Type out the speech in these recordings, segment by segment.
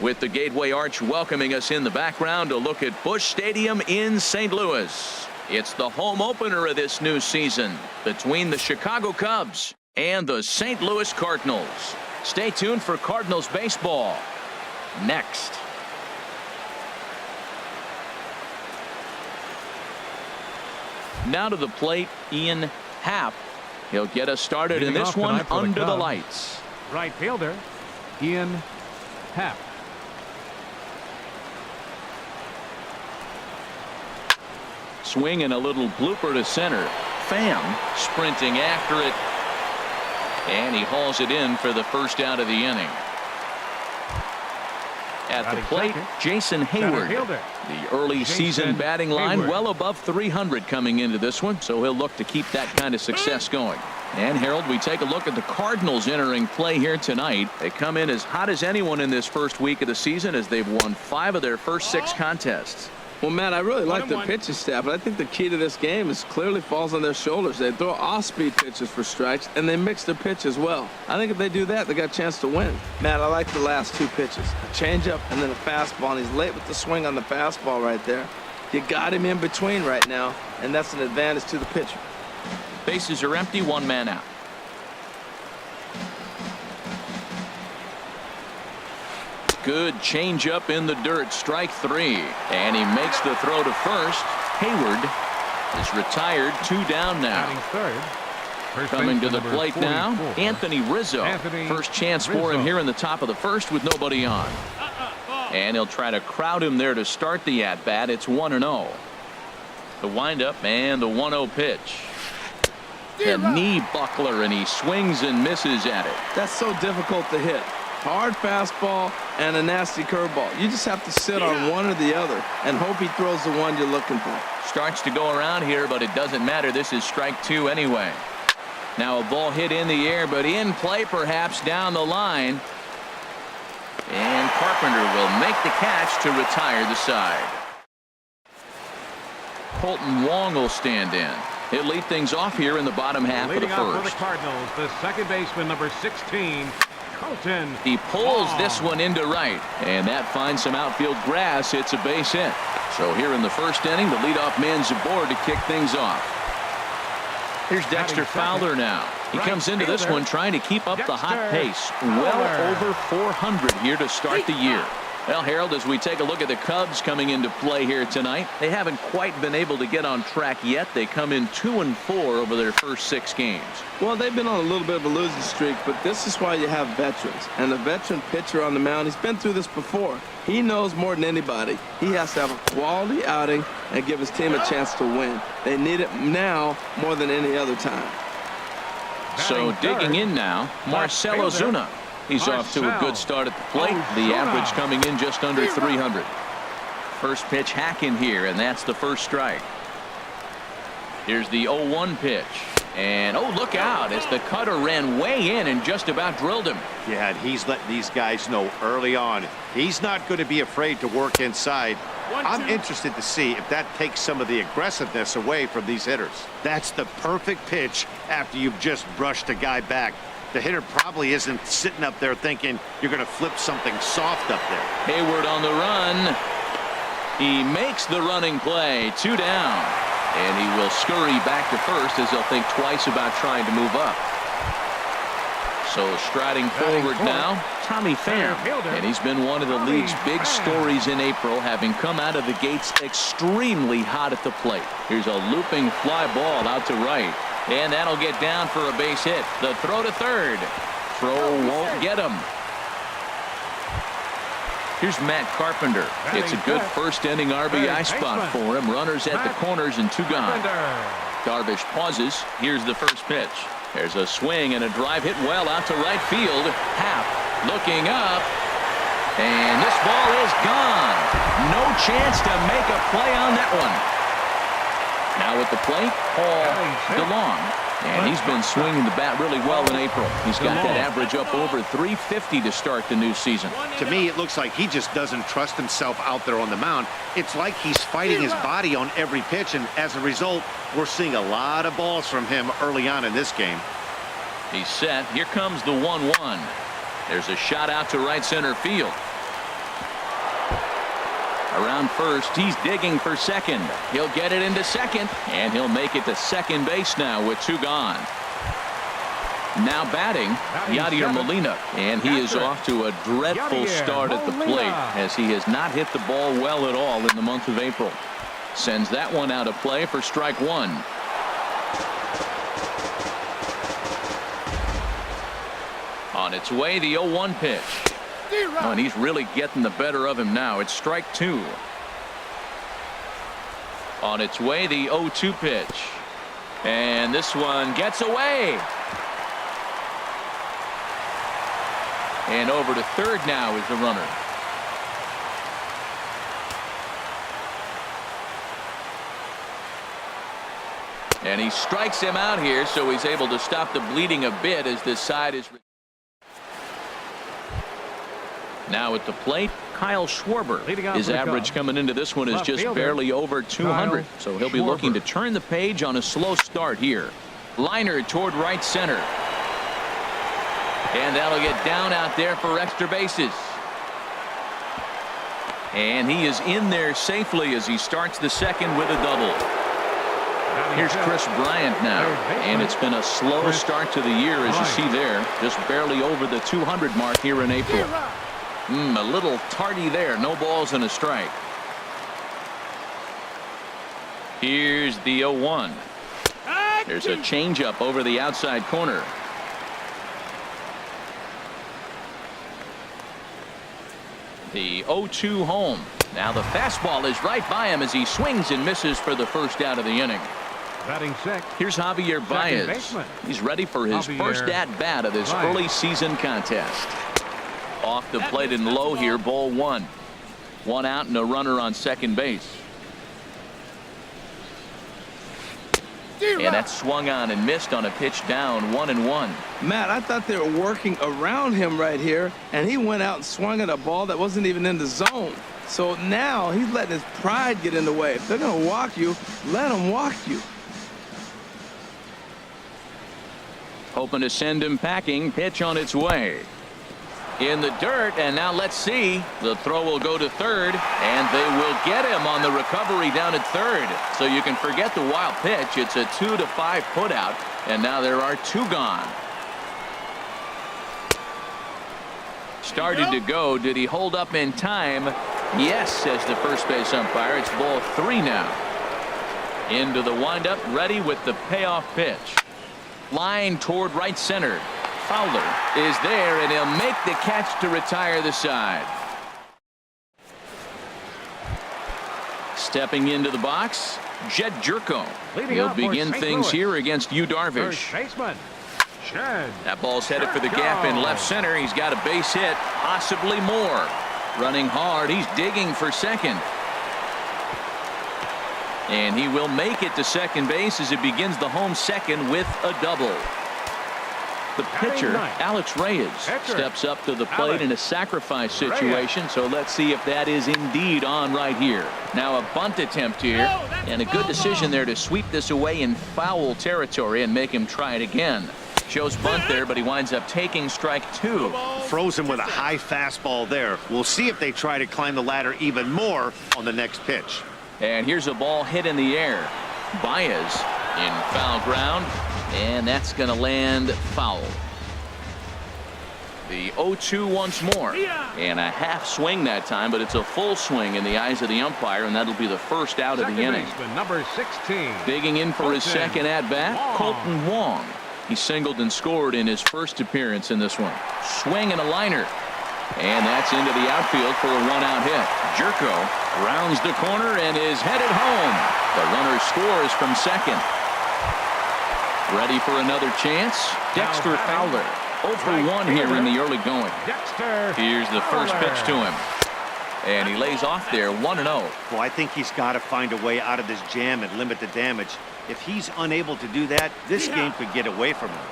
With the Gateway Arch welcoming us in the background, a look at Busch Stadium in St. Louis. It's the home opener of this new season between the Chicago Cubs and the St. Louis Cardinals. Stay tuned for Cardinals baseball next. Now to the plate, Ian Happ. He'll get us started in this one under the lights. Right fielder, Ian Happ. Swing and a little blooper to center. Pham sprinting after it. And he hauls it in for the first out of the inning. At the plate, Jason Hayward. The early season batting line well above 300 coming into this one, so he'll look to keep that kind of success going. And Harold, we take a look at the Cardinals entering play here tonight. They come in as hot as anyone in this first week of the season as they've won 5 of their first 6 contests. Well, Matt, I really like their pitching staff, but I think the key to this game is clearly falls on their shoulders. They throw off-speed pitches for strikes, and they mix their pitch as well. I think if they do that, they got a chance to win. Matt, I like the last 2 pitches. A changeup and then a fastball, and he's late with the swing on the fastball right there. You got him in between right now, and that's an advantage to the pitcher. Bases are empty, 1 man out. Good changeup in the dirt, strike 3, and he makes the throw to first. Hayward is retired, 2 down now. Coming to the plate now, Anthony Rizzo. First chance for him here in the top of the first with nobody on. And he'll try to crowd him there to start the at-bat. It's 1-0. The windup and the 1-0 pitch. The knee buckler, and he swings and misses at it. That's so difficult to hit. Hard fastball and a nasty curveball. You just have to sit on one or the other and hope he throws the one you're looking for. Starts to go around here, but it doesn't matter. This is strike 2 anyway. Now a ball hit in the air, but in play perhaps down the line. And Carpenter will make the catch to retire the side. Colton Wong will stand in. He'll lead things off here in the bottom half of the first. For the Cardinals, the second baseman, number 16. Colton. He pulls this one into right, and that finds some outfield grass. It's a base hit. So here in the first inning, the leadoff man's aboard to kick things off. Here's Dexter Fowler now. He comes into this one trying to keep up the hot pace. Well over 400 here to start the year. Well, Harold, as we take a look at the Cubs coming into play here tonight, they haven't quite been able to get on track yet. They come in 2-4 over their first 6 games. Well, they've been on a little bit of a losing streak, but this is why you have veterans. And a veteran pitcher on the mound, he's been through this before. He knows more than anybody. He has to have a quality outing and give his team a chance to win. They need it now more than any other time. So digging in now, Marcell Ozuna. He's off to a good start at the plate. The average coming in just under 300. First pitch hack in here, and that's the first strike. Here's the 0-1 pitch. And oh, look out as the cutter ran way in and just about drilled him. Yeah, and he's letting these guys know early on he's not going to be afraid to work inside. I'm interested to see if that takes some of the aggressiveness away from these hitters. That's the perfect pitch after you've just brushed a guy back. The hitter probably isn't sitting up there thinking you're going to flip something soft up there. Hayward on the run. He makes the running play. 2 down. And he will scurry back to first as he'll think twice about trying to move up. So striding forward now, Tommy Pham. And he's been one of the league's big stories in April, having come out of the gates extremely hot at the plate. Here's a looping fly ball out to right. And that'll get down for a base hit. The throw to third. Throw won't get him. Here's Matt Carpenter. It's a good first inning RBI spot for him. Runners at the corners and 2 gone. Darvish pauses. Here's the first pitch. There's a swing and a drive hit well out to right field. Happ looking up. And this ball is gone. No chance to make a play on that one. Now at the plate, Paul DeLong. And he's been swinging the bat really well in April. He's got that average up over 350 to start the new season. To me, it looks like he just doesn't trust himself out there on the mound. It's like he's fighting his body on every pitch, and as a result, we're seeing a lot of balls from him early on in this game. He's set. Here comes the 1-1. There's a shot out to right center field. Around first, he's digging for second. He'll get it into second, and he'll make it to second base now with 2 gone. Now batting, Yadier Molina, and he is off to a dreadful start at the plate as he has not hit the ball well at all in the month of April. Sends that one out of play for strike 1. On its way, the 0-1 pitch. Oh, and he's really getting the better of him now. It's strike 2. On its way, the 0-2 pitch. And this one gets away. And over to third now is the runner. And he strikes him out here, so he's able to stop the bleeding a bit as this side is. Now at the plate, Kyle Schwarber. His average coming into this one is just barely over 200. So he'll be looking to turn the page on a slow start here. Liner toward right center. And that'll get down out there for extra bases. And he is in there safely as he starts the second with a double. Here's Chris Bryant now. And it's been a slow start to the year, as you see there. Just barely over the 200 mark here in April. A little tardy there. No balls and a strike. Here's the 0-1. There's a changeup over the outside corner. The 0-2 home. Now the fastball is right by him as he swings and misses for the first out of the inning. Batting sixth. Here's Javier Baez. He's ready for his first at-bat of this early season contest. Off the plate and low here, ball 1. 1 out and a runner on second base. And that's swung on and missed on a pitch down 1-1. Matt, I thought they were working around him right here, and he went out and swung at a ball that wasn't even in the zone. So now he's letting his pride get in the way. If they're going to walk you, let them walk you. Hoping to send him packing. Pitch on its way. In the dirt, and now let's see. The throw will go to third, and they will get him on the recovery down at third. So you can forget the wild pitch. It's a 2-5 putout, and now there are 2 gone. Started to go. Did he hold up in time? Yes, says the first base umpire. It's ball 3 now. Into the windup, ready with the payoff pitch. Line toward right center. Fowler is there, and he'll make the catch to retire the side. Stepping into the box, Jed Jerko. He'll begin things here against Yu Darvish. That ball's headed for the gap in left center. He's got a base hit, possibly more. Running hard, he's digging for second. And he will make it to second base as it begins the home second with a double. The pitcher, Alex Reyes, steps up to the plate in a sacrifice situation, so let's see if that is indeed on right here. Now a bunt attempt here, and a good decision there to sweep this away in foul territory and make him try it again. Shows bunt there, but he winds up taking strike 2. Froze him with a high fastball there. We'll see if they try to climb the ladder even more on the next pitch. And here's a ball hit in the air. Baez in foul ground, and that's going to land foul. The 0-2 once more, and a half swing that time, but it's a full swing in the eyes of the umpire, and that'll be the first out of the inning. Number 16. Digging in for his second at-bat, Colton Wong. He singled and scored in his first appearance in this one. Swing and a liner, and that's into the outfield for a 1-out hit. Jerko rounds the corner and is headed home. The runner scores from second. Ready for another chance? Dexter Fowler. 0 for 1 here in the early going. Here's the first pitch to him. And he lays off there 1-0. Well, I think he's got to find a way out of this jam and limit the damage. If he's unable to do that, this game could get away from him.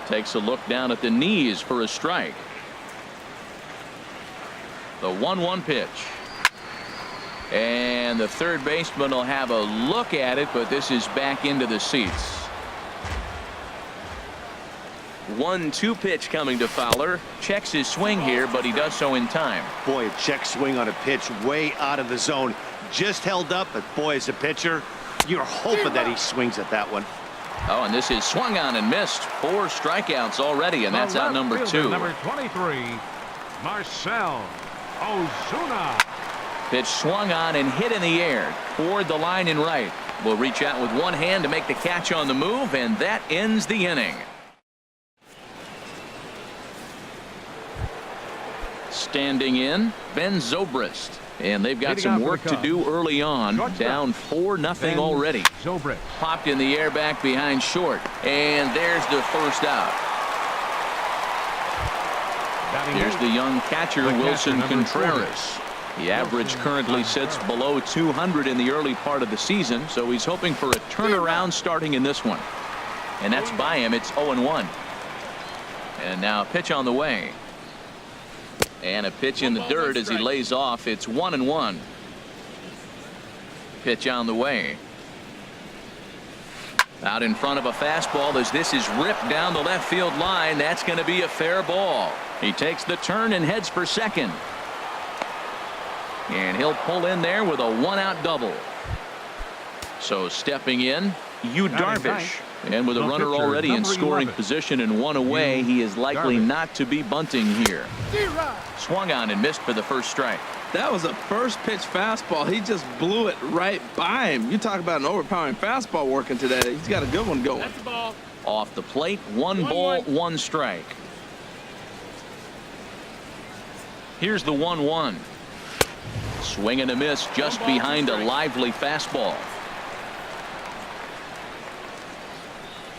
Takes a look down at the knees for a strike. The 1-1 pitch. And the third baseman will have a look at it, but this is back into the seats. 1-2 pitch coming to Fowler. Checks his swing here, but he does so in time. Boy, a check swing on a pitch way out of the zone. Just held up, but boy, as a pitcher, you're hoping that he swings at that one. Oh, and this is swung on and missed. 4 strikeouts already, and that's out number 2. Number 23, Marcell Ozuna. Pitch swung on and hit in the air toward the line and right. Will reach out with one hand to make the catch on the move, and that ends the inning. Standing in, Ben Zobrist. And they've got some work to do early on. Down 4-0 already. Zobrist Popped in the air back behind short. And there's the first out. Here's the young catcher, Wilson Contreras. The average currently sits below 200 in the early part of the season, so he's hoping for a turnaround starting in this one. And that's by him. It's 0-1. And now a pitch on the way. And a pitch in the dirt as he lays off. It's 1-1. Pitch on the way. Out in front of a fastball as this is ripped down the left field line. That's going to be a fair ball. He takes the turn and heads for second. And he'll pull in there with a 1-out double. So stepping in, Yu Darvish. And with a runner already in scoring position and 1 away, he is likely not to be bunting here. Swung on and missed for the first strike. That was a first pitch fastball. He just blew it right by him. You talk about an overpowering fastball working today. He's got a good one going. That's the ball. Off the plate, 1 ball, 1 strike. Here's the 1-1. Swing and a miss just behind a lively fastball.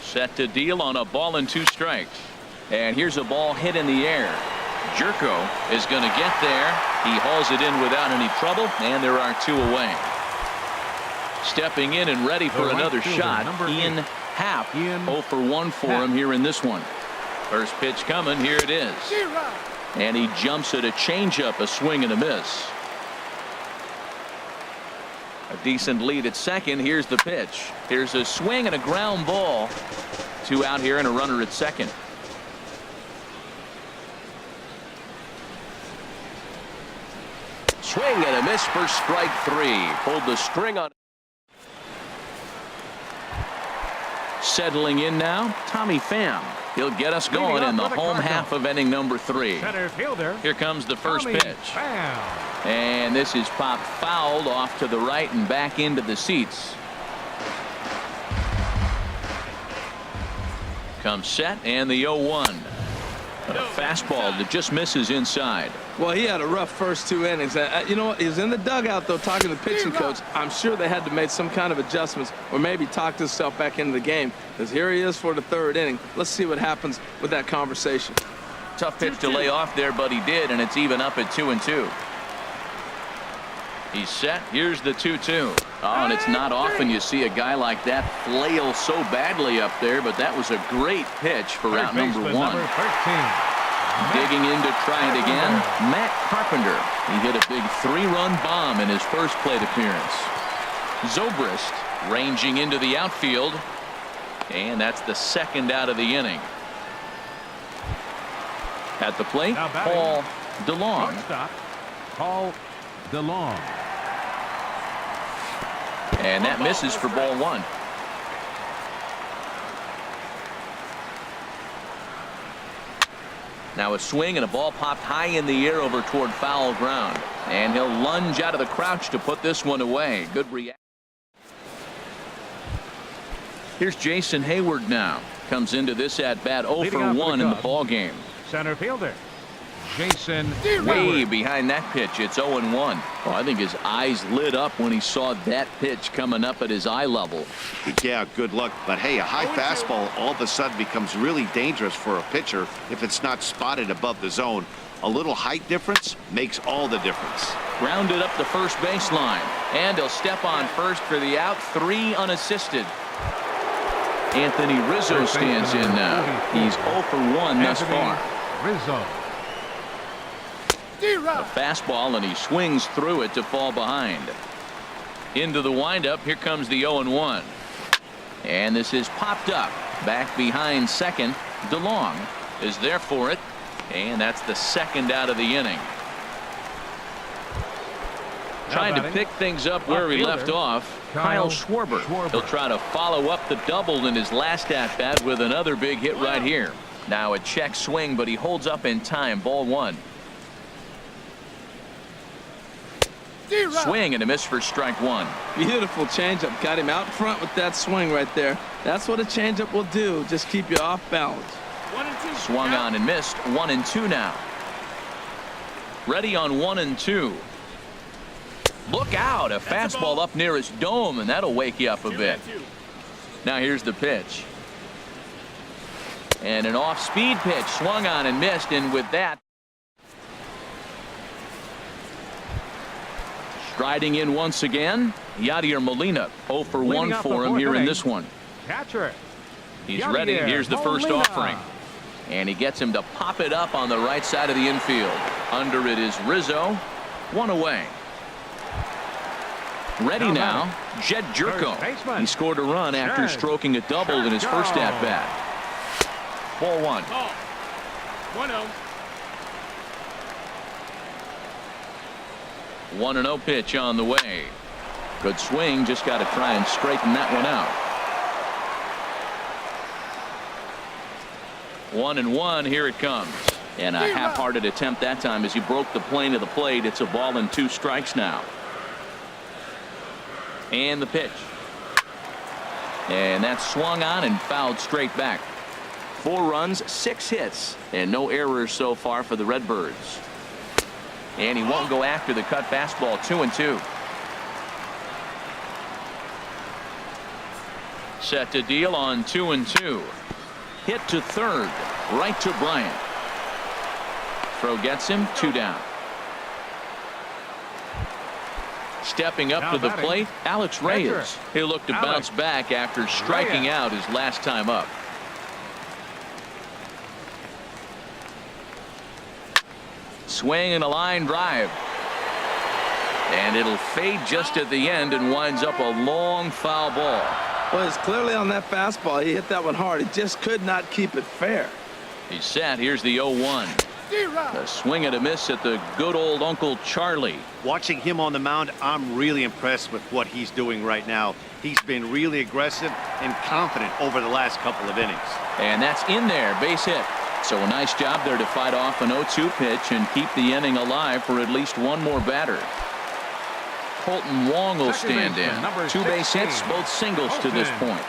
Set to deal on a ball and 2 strikes. And here's a ball hit in the air. Jerko is going to get there. He hauls it in without any trouble, and there are 2 away. Stepping in and ready for another shot, Ian Happ. 0 for 1 for him here in this one. First pitch coming. Here it is. And he jumps at a changeup, a swing and a miss. A decent lead at second. Here's the pitch. Here's a swing and a ground ball. 2 out here and a runner at second. Swing and a miss for strike 3. Pulled the string on. Settling in now, Tommy Pham. He'll get us going in the home half of inning number 3. Center fielder. Here comes the first pitch. Pham. And this is popped fouled off to the right and back into the seats. Comes set and the 0-1. A fastball that just misses inside. Well, he had a rough first 2 innings. You know what? He was in the dugout, though, talking to the pitching coach. I'm sure they had to make some kind of adjustments or maybe talk himself back into the game, because here he is for the 3rd inning. Let's see what happens with that conversation. Tough pitch to lay off there, but he did, and it's even up at 2-2. He's set. Here's the 2-2. Oh, and it's not often you see a guy like that flail so badly up there, but that was a great pitch for out number 1. Number 13. Digging in to try it again, Matt Carpenter. He hit a big 3-run bomb in his first plate appearance. Zobrist ranging into the outfield, and that's the 2nd out of the inning. At the plate, Paul DeLong. Shortstop, Paul DeLong. And that misses for ball 1. Now a swing and a ball popped high in the air over toward foul ground. And he'll lunge out of the crouch to put this one away. Good reaction. Here's Jason Hayward now. Comes into this at bat 0 for 1 in the ball game. Center fielder, Jason Way Hayward. behind that pitch. It's 0-1. Oh, I think his eyes lit up when he saw that pitch coming up at his eye level. Yeah, good luck. But hey, a high fastball all of a sudden becomes really dangerous for a pitcher if it's not spotted above the zone. A little height difference makes all the difference. Grounded up the first baseline. And he'll step on first for the out. 3 unassisted. Anthony Rizzo stands in now. He's 0 for 1 thus far. Rizzo. A fastball, and he swings through it to fall behind. Into the windup. Here comes the 0-1. And this is popped up. Back behind second. DeLong is there for it, and that's the second out of the inning. Trying to pick things up where he left off, Kyle Schwarber. He'll try to follow up the double in his last at-bat with another big hit right here. Now a check swing, but he holds up in time. Ball one. Swing and a miss for strike one. Beautiful changeup. Got him out front with that swing right there. That's what a changeup will do. Just keep you off balance. Swung on and missed. 1-2 now. Ready on 1-2. Look out. A fastball up near his dome, and that'll wake you up a bit. Now here's the pitch. And an off-speed pitch. Swung on and missed, and with that, striding in once again, Yadier Molina. 0 for 1 for him here in this one. Catcher. He's ready. Here's the first offering. And he gets him to pop it up on the right side of the infield. Under it is Rizzo. One away. Ready now, Jed Jerko. He scored a run after stroking a double in his first at-bat. Ball one. 1-0. 1-0 pitch on the way. Good swing. Just got to try and straighten that one out. 1-1. Here it comes. And a half-hearted attempt that time as he broke the plane of the plate. It's a ball and 2 strikes now. And the pitch. And that's swung on and fouled straight back. 4 runs, 6 hits, and no errors so far for the Redbirds. And he won't go after the cut fastball. 2-2. Set to deal on 2-2. Hit to third. Right to Bryant. Throw gets him. 2 down. Stepping up to the plate, Alex Reyes. He'll look to bounce back after striking out his last time up. Swing and a line drive. And it'll fade just at the end and winds up a long foul ball. Well, it's clearly on that fastball. He hit that one hard. He just could not keep it fair. He's set. Here's the 0-1. A swing and a miss at the good old Uncle Charlie. Watching him on the mound, I'm really impressed with what he's doing right now. He's been really aggressive and confident over the last couple of innings. And that's in there. Base hit. So a nice job there to fight off an 0-2 pitch and keep the inning alive for at least one more batter. Colton Wong will stand in. 2 base hits, both singles to this point.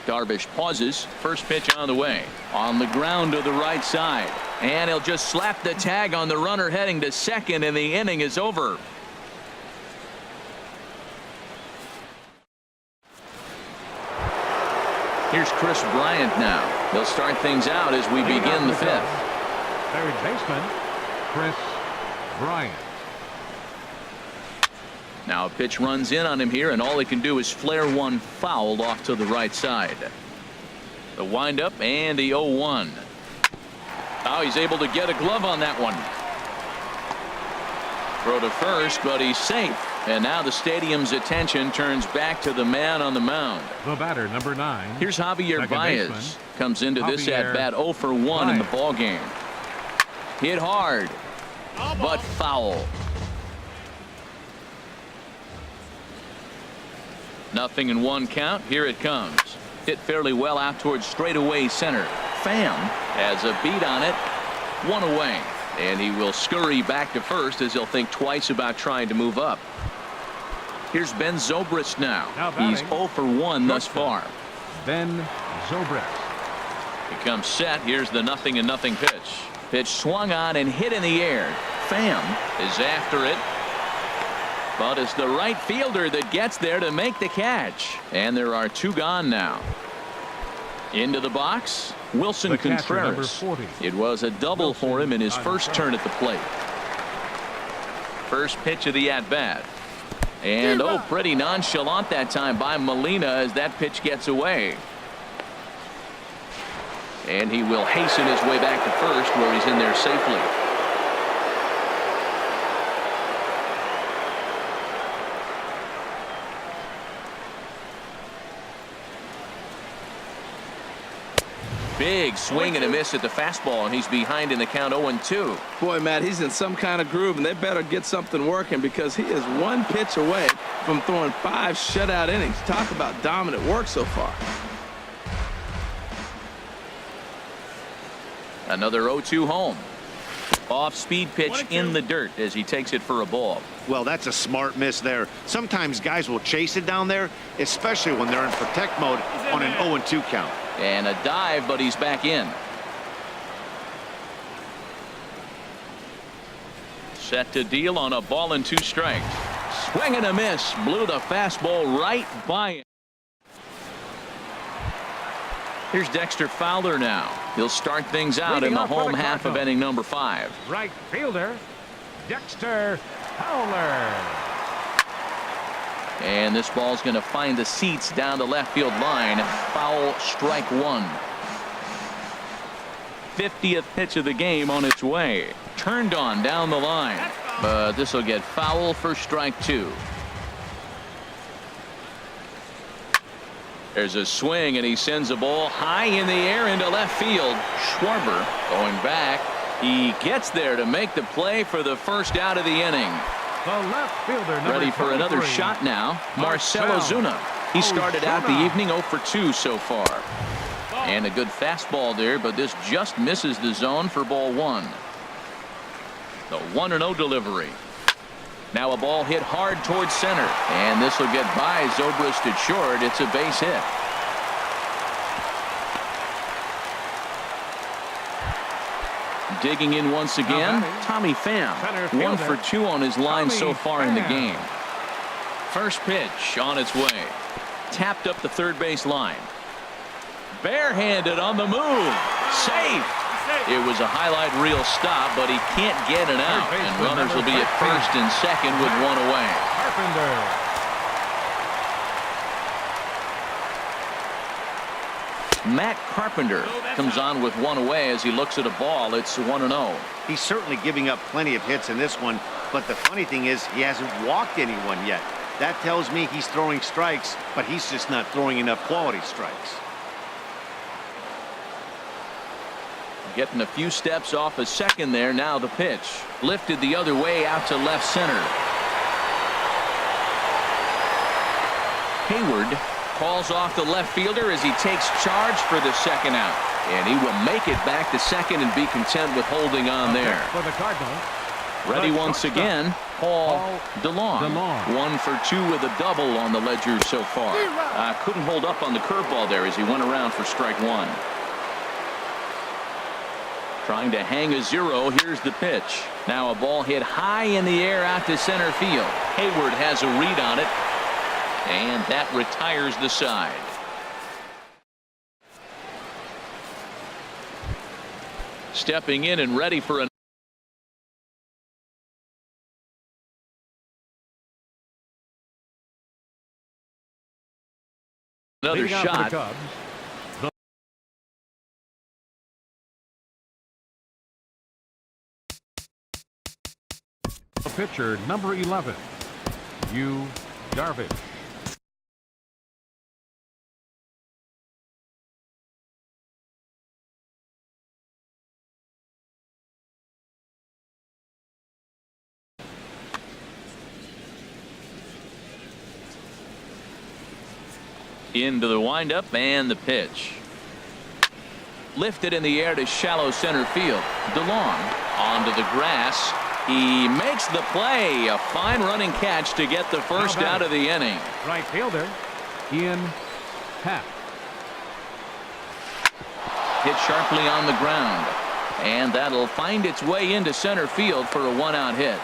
Darvish pauses. First pitch on the way. On the ground to the right side. And he'll just slap the tag on the runner heading to second, and the inning is over. Here's Chris Bryant now. They'll start things out as we begin the 5th. Third baseman, Chris Bryant. Now a pitch runs in on him here, and all he can do is flare one foul off to the right side. The windup and the 0-1. Oh, he's able to get a glove on that one. Throw to first, but he's safe. And now the stadium's attention turns back to the man on the mound. The batter, number 9. Here's Javier Baez. Comes into this at-bat 0 for 1 in the ball game. Hit hard, but foul. 0-1 count. Here it comes. Hit fairly well out towards straightaway center. Pham has a beat on it. 1 away. And he will scurry back to first as he'll think twice about trying to move up. Here's Ben Zobrist now. He's 0 for 1 thus far. Ben Zobrist. He comes set. Here's the 0-0 pitch. Pitch swung on and hit in the air. Pham is after it. But it's the right fielder that gets there to make the catch. And there are 2 gone now. Into the box, Wilson Contreras. It was a double for him in his first turn at the plate. First pitch of the at-bat. And pretty nonchalant that time by Molina as that pitch gets away. And he will hasten his way back to first, where he's in there safely. Big swing and a miss at the fastball, and he's behind in the count 0-2. Boy, Matt, he's in some kind of groove, and they better get something working because he is one pitch away from throwing 5 shutout innings. Talk about dominant work so far. Another 0-2 home. Off-speed pitch in the dirt as he takes it for a ball. Well, that's a smart miss there. Sometimes guys will chase it down there, especially when they're in protect mode on an 0-2 count. And a dive, but he's back in. Set to deal on a ball and 2 strikes. Swing and a miss. Blew the fastball right by him. Here's Dexter Fowler now. He'll start things out in the home half of inning number 5. Right fielder, Dexter Fowler. And this ball's going to find the seats down the left field line. Foul, strike 1. 50th pitch of the game on its way. Turned on down the line. But this will get foul for strike 2. There's a swing, and he sends a ball high in the air into left field. Schwarber going back. He gets there to make the play for the first out of the inning. The left fielder, ready for another shot now. Marcell Ozuna. He started out the evening 0 for 2 so far. And a good fastball there, but this just misses the zone for ball 1. The 1-0 delivery. Now a ball hit hard towards center, and this will get by Zobrist at short. It's a base hit. Digging in once again, Tommy Pham. 1 for 2 on his line so far in the game. First pitch on its way. Tapped up the third base line. Barehanded on the move. Safe. It was a highlight reel stop, but he can't get it out, and runners will be at first and second with 1 away. Matt Carpenter comes on with 1 away as he looks at a ball. It's 1-0. He's certainly giving up plenty of hits in this one, but the funny thing is he hasn't walked anyone yet. That tells me he's throwing strikes, but he's just not throwing enough quality strikes. Getting a few steps off a second there. Now the pitch. Lifted the other way out to left center. Hayward calls off the left fielder as he takes charge for the second out. And he will make it back to second and be content with holding on there. For the Cardinals. Ready once again, Paul DeLong. 1 for 2 with a double on the ledger so far. Couldn't hold up on the curveball there as he went around for strike 1. Trying to hang a 0. Here's the pitch. Now a ball hit high in the air out to center field. Hayward has a read on it, and that retires the side. Stepping in and ready for another shot. Pitcher number 11, Yu Darvish. Into the windup and the pitch. Lifted in the air to shallow center field. DeLong onto the grass. He makes the play. A fine running catch to get the first out of the inning. Right fielder, Ian Happ. Hit sharply on the ground. And that'll find its way into center field for a 1-out hit.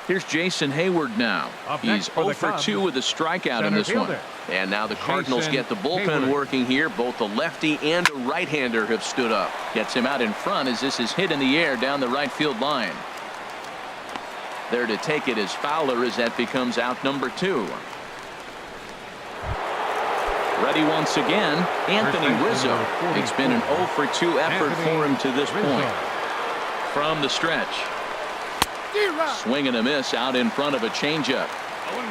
Here's Jason Hayward now. He's 0 for 2 with a strikeout in this one. And now the Cardinals get the bullpen working here. Both the lefty and a right-hander have stood up. Gets him out in front as this is hit in the air down the right field line. There to take it is Fowler as that becomes out number 2. Ready once again, Anthony Rizzo. It's been an 0 for 2 effort for him to this point. From the stretch. Swing and a miss out in front of a changeup.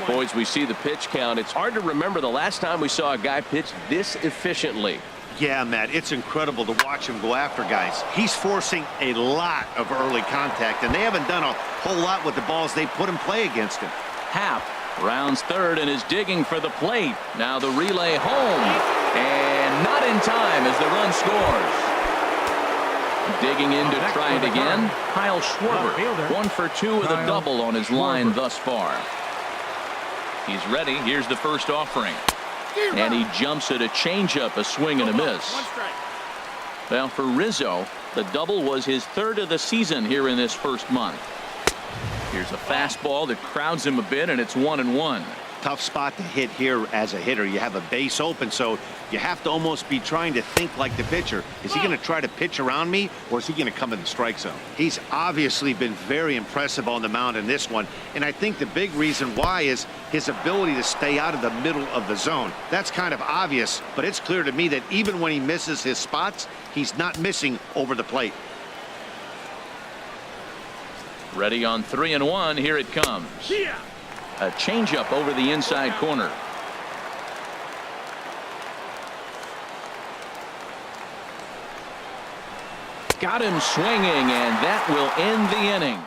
Boys, we see the pitch count. It's hard to remember the last time we saw a guy pitch this efficiently. Yeah, Matt, it's incredible to watch him go after guys. He's forcing a lot of early contact, and they haven't done a whole lot with the balls they put in play against him. Happ rounds third and is digging for the plate. Now the relay home, and not in time as the run scores. Digging in to try it again, Kyle Schwarber, 1 for 2 with a double on his line thus far. He's ready. Here's the first offering. And he jumps at a changeup, a swing and a miss. Well, for Rizzo, the double was his third of the season here in this first month. Here's a fastball that crowds him a bit, and it's 1-1. Tough spot to hit here as a hitter. You have a base open, so you have to almost be trying to think like the pitcher. Is he going to try to pitch around me, or is he going to come in the strike zone? He's obviously been very impressive on the mound in this one, and I think the big reason why is his ability to stay out of the middle of the zone. That's kind of obvious, but it's clear to me that even when he misses his spots, he's not missing over the plate. Ready on 3-1. Here it comes. A changeup over the inside corner. Got him swinging, and that will end the inning.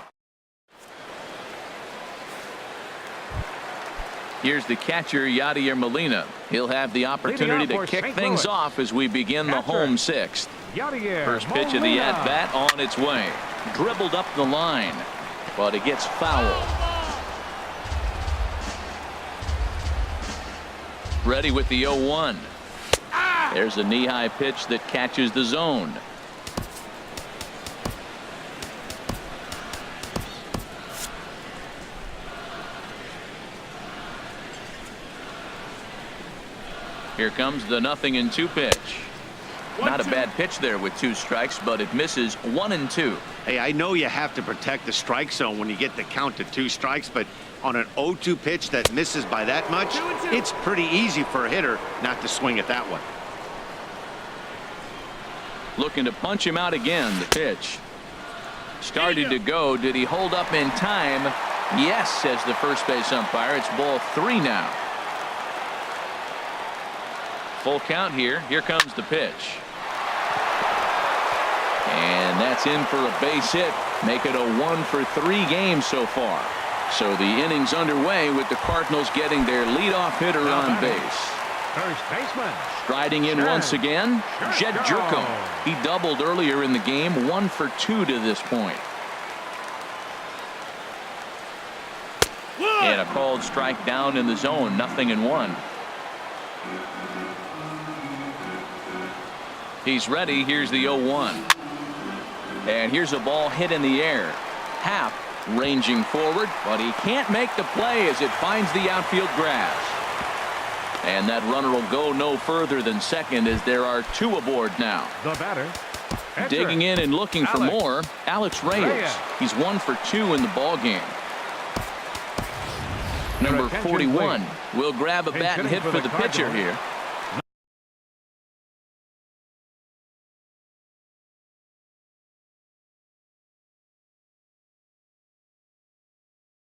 Here's the catcher, Yadier Molina. He'll have the opportunity to kick things off as we begin the home sixth. First pitch of the at-bat on its way. Dribbled up the line, but it gets fouled. Ready with the 0-1. There's a knee-high pitch that catches the zone. Here comes the 0-2 pitch. Not a bad pitch there with 2 strikes, but it misses 1-2. Hey, I know you have to protect the strike zone when you get the count to 2 strikes, but on an 0-2 pitch that misses by that much, it's pretty easy for a hitter not to swing at that one. Looking to punch him out again. The pitch started to go. Did he hold up in time? Yes, says the first base umpire. It's ball 3 now. Full count here. Here comes the pitch. And that's in for a base hit. Make it a 1-for-3 game so far. So the inning's underway with the Cardinals getting their leadoff hitter on base. First baseman. Striding in once again, Jed Jerko. He doubled earlier in the game, 1 for 2 to this point. And a called strike down in the zone, 0-1. He's ready. Here's the 0-1. And here's a ball hit in the air. Happ ranging forward, but he can't make the play as it finds the outfield grass. And that runner will go no further than second as there are 2 aboard now. The batter. Digging in and looking for more, Alex Reyes. He's 1 for 2 in the ball game. Number 41 will grab a bat and hit for the pitcher here.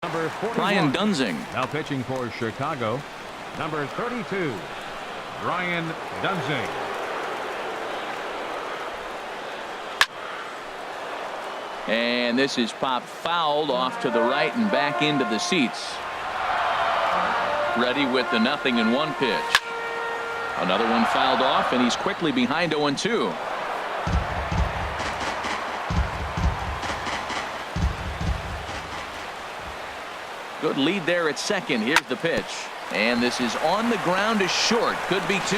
Number 41. Brian Dunsing. Now pitching for Chicago, number 32, Brian Dunsing. And this is popped fouled off to the right and back into the seats. Ready with the 0-1 pitch. Another one fouled off, and he's quickly behind 0-2. Good lead there at second. Here's the pitch. And this is on the ground to short. Could be 2.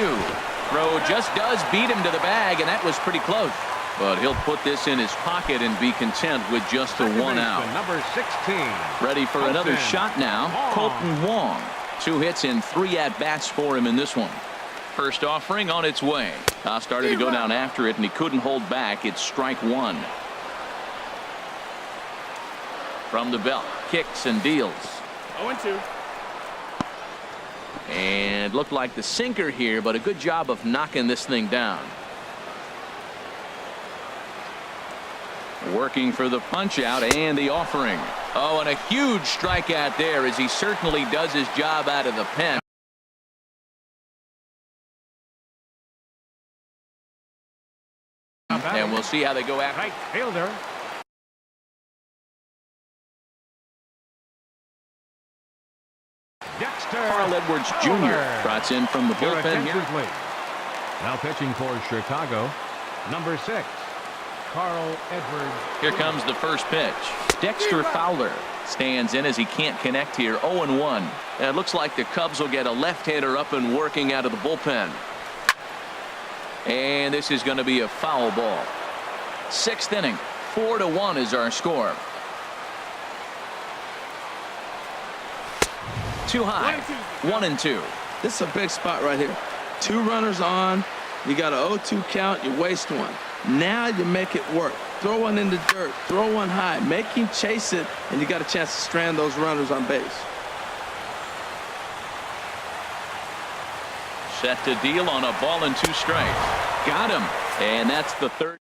Throw just does beat him to the bag, and that was pretty close. But he'll put this in his pocket and be content with just a 1 out. Number 16. Ready for another shot now. Colton Wong. 2 hits and 3 at-bats for him in this one. First offering on its way. Started to go down after it, and he couldn't hold back. It's strike 1. From the belt. Kicks and deals. 0-2. And looked like the sinker here, but a good job of knocking this thing down. Working for the punch out and the offering. Oh, and a huge strikeout there as he certainly does his job out of the pen. And we'll see how they go after. Right fielder. Carl Edwards Jr. trots in from the bullpen here. Now pitching for Chicago, number 6, Carl Edwards. Here comes the first pitch. Dexter Fowler stands in as he can't connect here. 0-1. And it looks like the Cubs will get a left-hander up and working out of the bullpen. And this is going to be a foul ball. 6th inning. 4-1 is our score. Too high. 1-2. This is a big spot right here. 2 runners on. You got an 0-2 count. You waste one. Now you make it work. Throw one in the dirt. Throw one high. Make him chase it, and you got a chance to strand those runners on base. Set to deal on a ball and 2 strikes. Got him. And that's the third.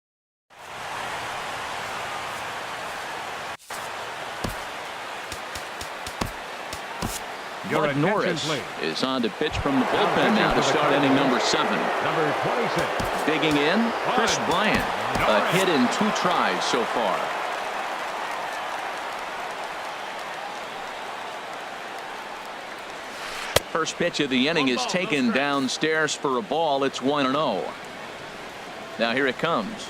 Bud Norris is on to pitch from the bullpen now to start inning number 7. Number 26. Digging in, Chris Bryant. A hit in 2 tries so far. First pitch of the inning is taken downstairs for a ball. It's 1-0. Now here it comes.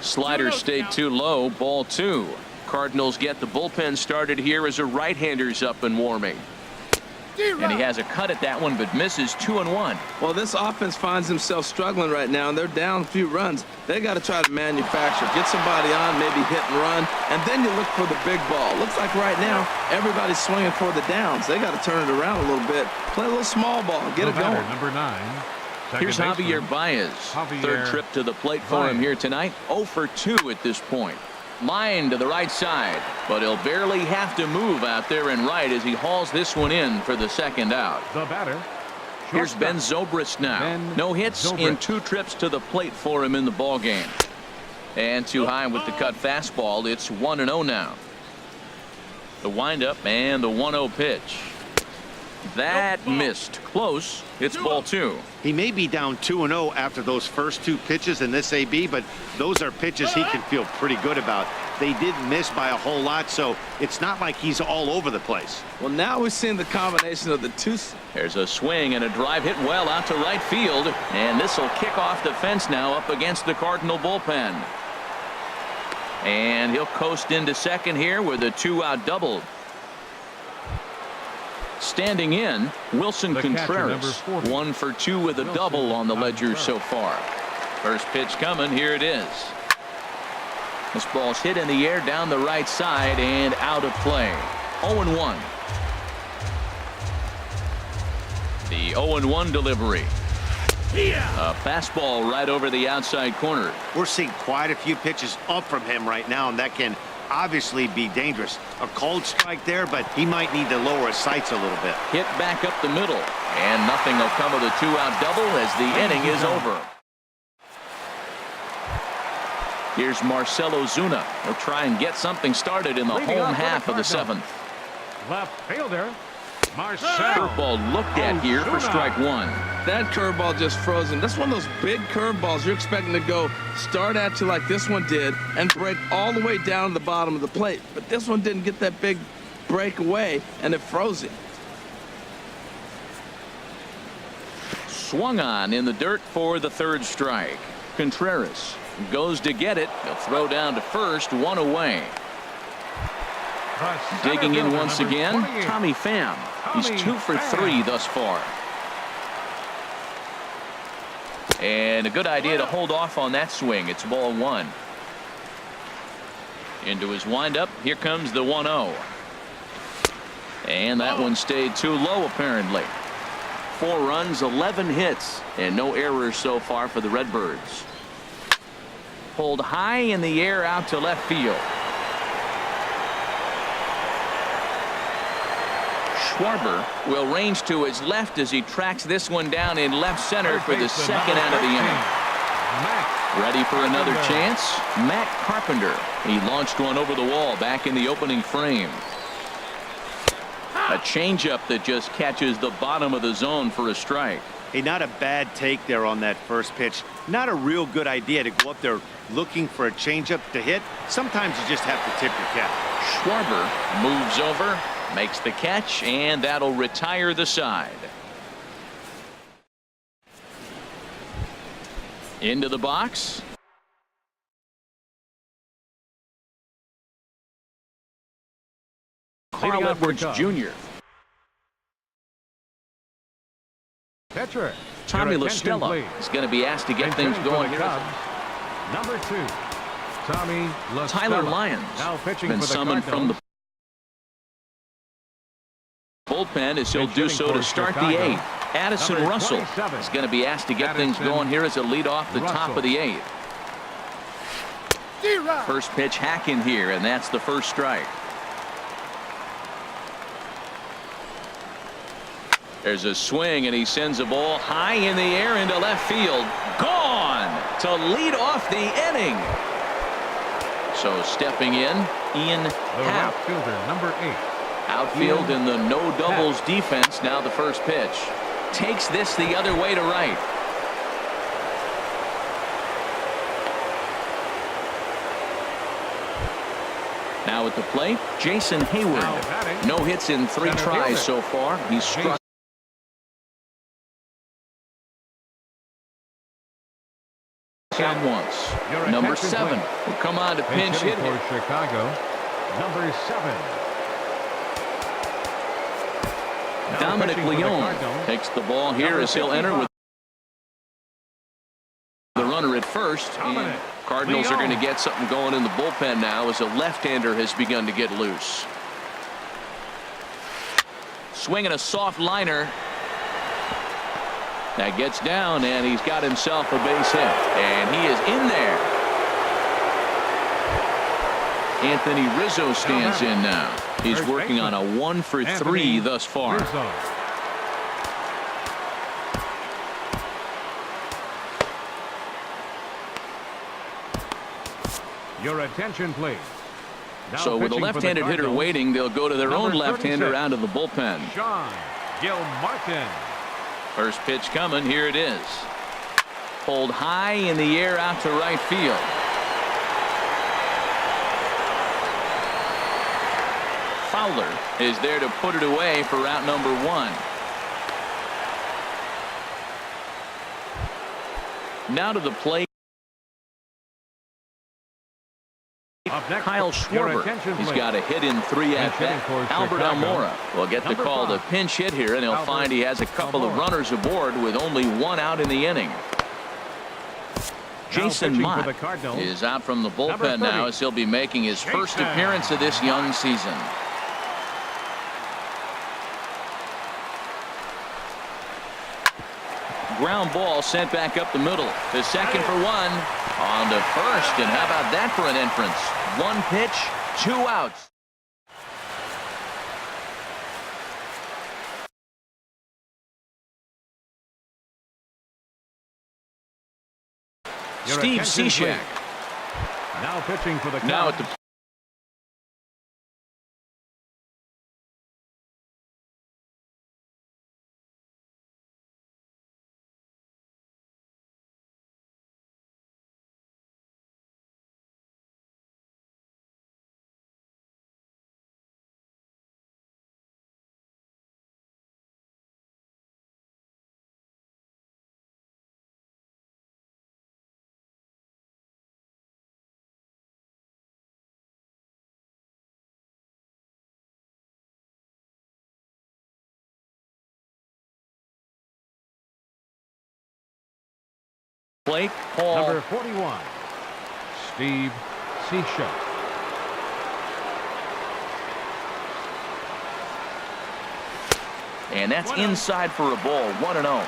Slider stayed too low. Ball 2. Cardinals get the bullpen started here as a right-hander's up and warming. And he has a cut at that one, but misses. 2-1. Well, this offense finds themselves struggling right now, and they're down a few runs. They got to try to manufacture, get somebody on, maybe hit and run, and then you look for the big ball. Looks like right now everybody's swinging for the downs. They got to turn it around a little bit, play a little small ball, get it going. Number 9. Here's Javier Baez. Third trip to the plate for him here tonight. 0 for 2 at this point. Line to the right side, but he'll barely have to move out there and right as he hauls this one in for the second out. The batter. Here's Ben Zobrist now. No hits in 2 trips to the plate for him in the ball game. And too high with the cut fastball. It's 1-0 now. The windup and the 1-0 pitch. That missed. Close. It's ball 2. He may be down 2-0 after those first 2 pitches in this AB, but those are pitches he can feel pretty good about. They did miss by a whole lot, so it's not like he's all over the place. Well, now we're seeing the combination of the 2. There's a swing and a drive hit well out to right field, and this will kick off the fence now up against the Cardinal bullpen. And he'll coast into second here with a 2-out double. Standing in, Wilson Contreras. 1 for 2 with a double on the ledger so far. First pitch coming. Here it is. This ball's hit in the air down the right side and out of play. 0-1. The 0-1 delivery. A fastball right over the outside corner. We're seeing quite a few pitches up from him right now, and that can obviously be dangerous. A cold strike there, but he might need to lower his sights a little bit. Hit back up the middle, and nothing will come of the 2-out double as the inning is over. Here's Marcell Ozuna. He'll try and get something started in the home half of the 7th. Left fielder, Marcell. Curveball looked at here for strike 1. That curveball just froze him. That's one of those big curveballs you're expecting to go start at you like this one did and break all the way down to the bottom of the plate. But this one didn't get that big break away, and it froze him. Swung on in the dirt for the 3rd strike. Contreras goes to get it. He'll throw down to first, 1 away. Digging in once again, Tommy Pham. He's 2 for 3 thus far. And a good idea to hold off on that swing. It's ball 1. Into his windup. Here comes the 1-0. And that one stayed too low apparently. 4 runs, 11 hits, and no errors so far for the Redbirds. Pulled high in the air out to left field. Schwarber will range to his left as he tracks this one down in left center for the 2nd out of the inning. Ready for another chance? Matt Carpenter. He launched one over the wall back in the opening frame. A changeup that just catches the bottom of the zone for a strike. Hey, not a bad take there on that first pitch. Not a real good idea to go up there looking for a changeup to hit. Sometimes you just have to tip your cap. Schwarber moves over, makes the catch, and that'll retire the side. Into the box. Carl Edwards Jr. Pitcher. Tommy La Stella is going to be asked to get things going here. Number 2, Tommy La Stella. Tyler Lyons now pitching been for the summoned from the bullpen as he'll do so to start the 8th. Addison Russell is going to be asked to get things going here as a lead off the top of the 8th. First pitch hack in here, and that's the first strike. There's a swing, and he sends a ball high in the air into left field. Gone to lead off the inning. So stepping in, Ian Happ. Outfielder, number 8. Outfield in the no doubles defense. Now the first pitch. Takes this the other way to right. Now at the plate, Jason Hayward. No hits in 3 tries so far. He's struck out once. Number 7 will come on to pinch hit for Chicago. Number 7. Dominic Leone takes the ball here as he'll enter with the runner at first. And Cardinals are going to get something going in the bullpen now as a left-hander has begun to get loose. Swinging a soft liner. That gets down, and he's got himself a base hit. And he is in there. Anthony Rizzo stands in now. He's working on a 1 for 3 thus far. Your attention, please. So with a left-handed hitter waiting, they'll go to their own left-hander out of the bullpen. Sean Gilmartin. First pitch coming. Here it is. Pulled high in the air out to right field. Fowler is there to put it away for route number 1. Now to the plate. Kyle Schwarber. He's got a hit in 3 at bat. Albert Almora will get the call to pinch hit here, and he'll find he has a couple of runners aboard with only 1 out in the inning. Jason Mott is out from the bullpen now as he'll be making his first appearance of this young season. Ground ball sent back up the middle to second for 1. On to first, and how about that for an entrance? 1 pitch, 2 outs. Steve Cishek. Now pitching for the Cubs. Now at the plate, Paul. Number 41, Steve Cishek. And that's inside for a ball. 1-0.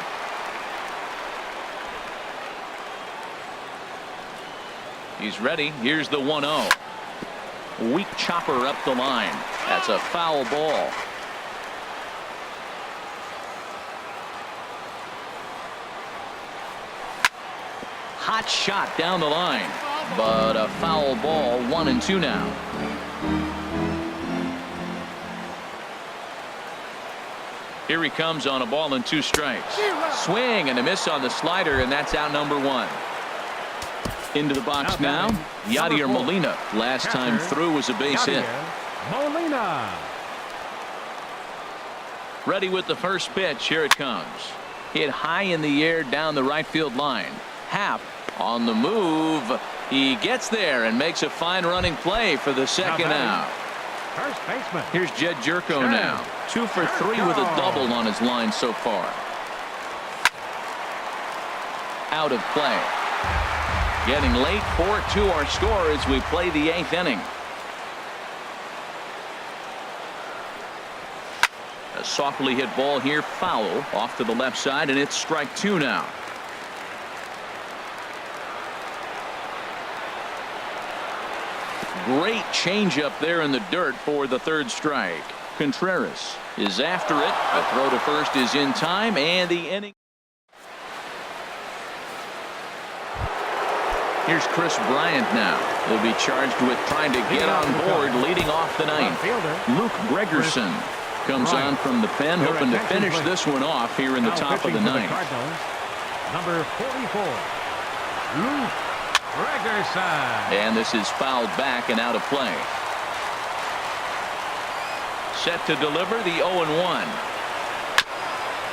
He's ready. Here's the 1-0. Weak chopper up the line. That's a foul ball. hot shot down the line, but a foul ball. 1-2 now. Here he comes on a ball and 2 strikes. Swing and a miss on the slider, and that's out number 1. Into the box now, Yadier Molina. Last time through was a base hit. Molina. Ready with the first pitch. Here it comes. Hit high in the air down the right field line. Happ on the move. He gets there and makes a fine running play for the second out. First baseman. Here's Jed Jerko now. 2 for 3 with a double on his line so far. Out of play. Getting late. 4-2 our score as we play the 8th inning. A softly hit ball here, foul off to the left side, and it's strike 2 now. Great changeup there in the dirt for the 3rd strike. Contreras is after it. A throw to first is in time, and the inning. Here's Chris Bryant now. He'll be charged with trying to get on board, leading off the 9th. Luke Gregerson comes on from the pen, hoping to finish this one off here in the top of the 9th. Number 44, Luke Gregerson. And this is fouled back and out of play. Set to deliver the 0-1.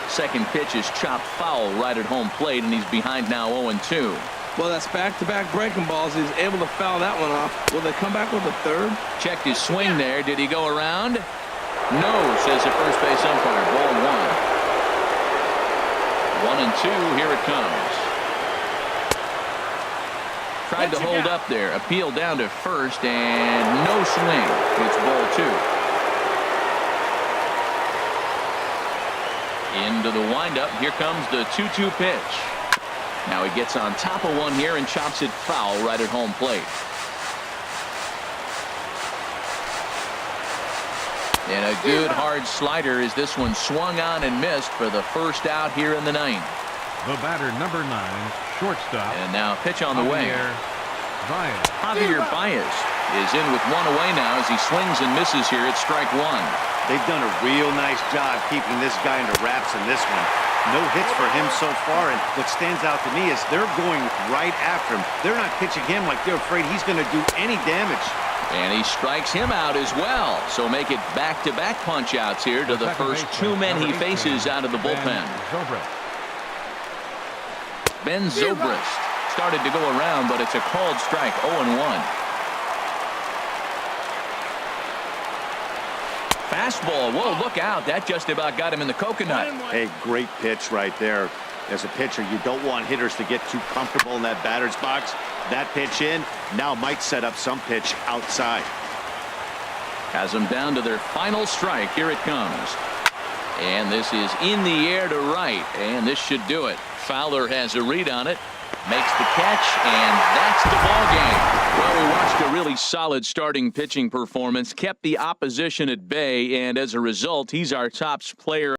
Second pitch is chopped foul right at home plate, and he's behind now 0-2. Well, that's back-to-back breaking balls. He's able to foul that one off. Will they come back with a 3rd? Checked his swing there. Did he go around? No, says the first base umpire. Ball 1. 1-2. Here it comes. Tried to hold up there. Appeal down to first, and no swing. It's ball 2. Into the windup. Here comes the 2-2 pitch. Now he gets on top of one here and chops it foul right at home plate. And a good hard slider as this one swung on and missed for the first out here in the 9th. The batter, number 9, shortstop. And now pitch on the way. Javier Baez. Baez is in with one away now as he swings and misses here at strike 1. They've done a real nice job keeping this guy under wraps in this one. No hits for him so far, and what stands out to me is they're going right after him. They're not pitching him like they're afraid he's going to do any damage. And he strikes him out as well. So make it back-to-back punch-outs here to the first 2 men he faces out of the bullpen. Ben Zobrist started to go around, but it's a called strike. 0-1. Fastball. Whoa, look out. That just about got him in the coconut. Hey, great pitch right there. As a pitcher, you don't want hitters to get too comfortable in that batter's box. That pitch in now might set up some pitch outside. Has them down to their final strike. Here it comes. And this is in the air to right. And this should do it. Fowler has a read on it. Makes the catch, and that's the ball game. Well, we watched a really solid starting pitching performance, kept the opposition at bay, and as a result, he's our top player.